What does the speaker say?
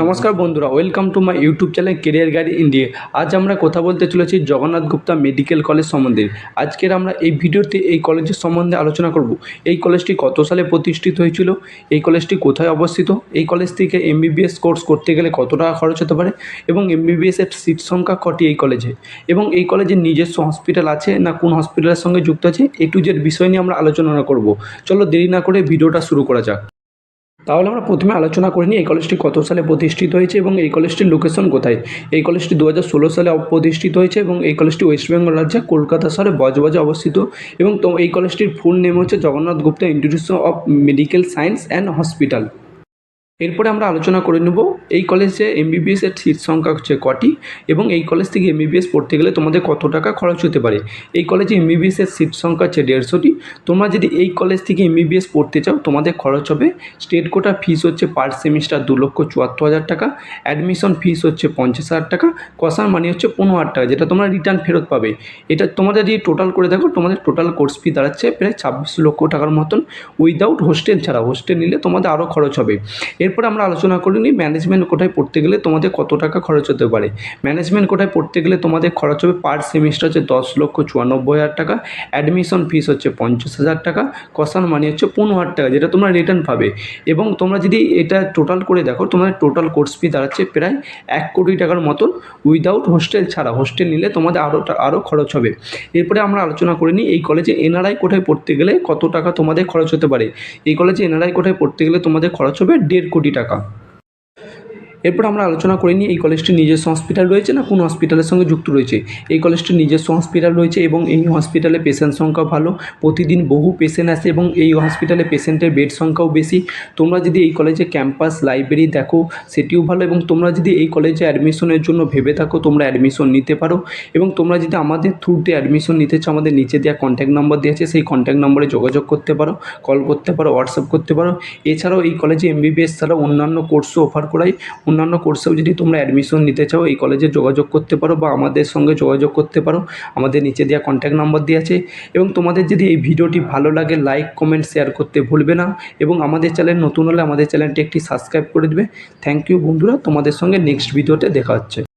নমস্কার বন্ধুরা, welcome to my YouTube channel career guide India. আজ আমরা কথা বলতে চলেছি জগন্নাথ গুপ্তা মেডিকেল কলেজ সম্বন্ধে। আজকের আমরা এই ভিডিওতে এই কলেজের সম্বন্ধে আলোচনা করব। এই কলেজটি কত সালে প্রতিষ্ঠিত হয়েছিল, এই কলেজটি কোথায় অবস্থিত, এই কলেজ থেকে এমবিবিএস কোর্স করতে গেলে কত টাকা খরচ হতে পারে এবং এমবিবিএসের সিট সংখ্যা কটি এই কলেজে, এবং এই কলেজের নিজস্ব হসপিটাল আছে না কোন হসপিটালের সঙ্গে যুক্ত আছে, এ টু জেড বিষয় নিয়ে আমরা আলোচনা করব। চলো দেরি না করে ভিডিওটা শুরু করা যাক। তাহলে আমরা প্রথমে আলোচনা করে নিই এই কলেজটি কত সালে প্রতিষ্ঠিত হয়েছে এবং এই কলেজটির লোকেশন কোথায়। এই কলেজটি 2016 সালে প্রতিষ্ঠিত হয়েছে এবং এই কলেজটি ওয়েস্ট বেঙ্গল রাজ্যে কলকাতা শহরে বজবজে অবস্থিত। এবং তো এই কলেজটির ফুল নেম হচ্ছে Jagannath Gupta institute of medical science and hospital. এরপরে আমরা আলোচনা করে নেব এই কলেজে এমবিবিএসের সিট সংখ্যা হচ্ছে কটি এবং এই কলেজ থেকে এমবিবিএস পড়তে গেলে তোমাদের কত টাকা খরচ হতে পারে। এই কলেজে এমবিবিএসের সিট সংখ্যা হচ্ছে 150টি। তোমরা যদি এই কলেজ থেকে এমবিবিএস পড়তে চাও তোমাদের খরচ হবে, স্টেট কোটা ফিস হচ্ছে পার সেমিস্টার 2,74,000 টাকা, অ্যাডমিশন ফিস হচ্ছে 50,000 টাকা, কসার মানি হচ্ছে 15,000 টাকা, যেটা তোমরা রিটার্ন ফেরত পাবে। এটা তোমাদের যদি টোটাল করে দেখো তোমাদের টোটাল কোর্স ফি দাঁড়াচ্ছে প্রায় 26 লক্ষ টাকার মতন, উইদাউট হোস্টেল ছাড়া। হোস্টেল নিলে তোমাদের আরও খরচ হবে। এরপর আমরা আলোচনা করে নিই ম্যানেজমেন্ট কোটায় পড়তে গেলে তোমাদের কত টাকা খরচ হতে পারে। ম্যানেজমেন্ট কোটায় পড়তে গেলে তোমাদের খরচ হবে পার সেমিস্টার হচ্ছে 10,94,000 টাকা, অ্যাডমিশন ফিস হচ্ছে 50,000 টাকা, কসান মানি হচ্ছে 15,000 টাকা, যেটা তোমরা রিটার্ন পাবে। এবং তোমরা যদি এটা টোটাল করে দেখো তোমাদের টোটাল কোর্স ফি দাঁড়াচ্ছে প্রায় 1 কোটি টাকার মতন, উইদাউট হোস্টেল ছাড়া। হোস্টেল নিলে তোমাদের আরও খরচ হবে। এরপরে আমরা আলোচনা করে নিই এই কলেজে এনআরআই কোটায় পড়তে গেলে কত টাকা তোমাদের খরচ হতে পারে। এই কলেজে এনআরআই কোটায় পড়তে গেলে তোমাদের খরচ হবে 1.5 কোটি টাকা। এরপর আমরা আলোচনা করে নিই এই কলেজটির নিজস্ব হসপিটাল রয়েছে না কোন হসপিটালের সঙ্গে যুক্ত রয়েছে। এই কলেজটির নিজস্ব হসপিটাল রয়েছে এবং এই হসপিটালে পেশেন্ট সংখ্যা ভালো, প্রতিদিন বহু পেশেন্ট আসে এবং এই হসপিটালে পেশেন্টের বেড সংখ্যাও বেশি। তোমরা যদি এই কলেজে ক্যাম্পাস লাইব্রেরি দেখো সেটিও ভালো, এবং তোমরা যদি এই কলেজে অ্যাডমিশনের জন্য ভেবে থাকো তোমরা অ্যাডমিশন নিতে পারো। এবং তোমরা যদি আমাদের থ্রুতে অ্যাডমিশন নিতে চাও আমাদের নিচে দেওয়া কন্ট্যাক্ট নম্বর দেওয়া আছে, সেই কন্ট্যাক্ট নম্বরে যোগাযোগ করতে পারো, কল করতে পারো, হোয়াটসঅ্যাপ করতে পারো। এছাড়াও এই কলেজে এমবিবিএস ছাড়াও অন্যান্য কোর্সও অফার করায়। অন্যান্য কোর্সেও যদি তোমরা অ্যাডমিশন নিতে চাও এই কলেজে যোগাযোগ করতে পারো বা আমাদের সঙ্গে যোগাযোগ করতে পারো, আমাদের নিচে দেওয়া কন্ট্যাক্ট নাম্বার দেওয়া আছে। এবং তোমাদের যদি এই ভিডিওটি ভালো লাগে লাইক কমেন্ট শেয়ার করতে ভুলবে না, এবং আমাদের চ্যানেল নতুন হলে আমাদের চ্যানেলটি একটি সাবস্ক্রাইব করে দেবে। থ্যাংক ইউ বন্ধুরা, তোমাদের সঙ্গে নেক্সট ভিডিওতে দেখা হচ্ছে।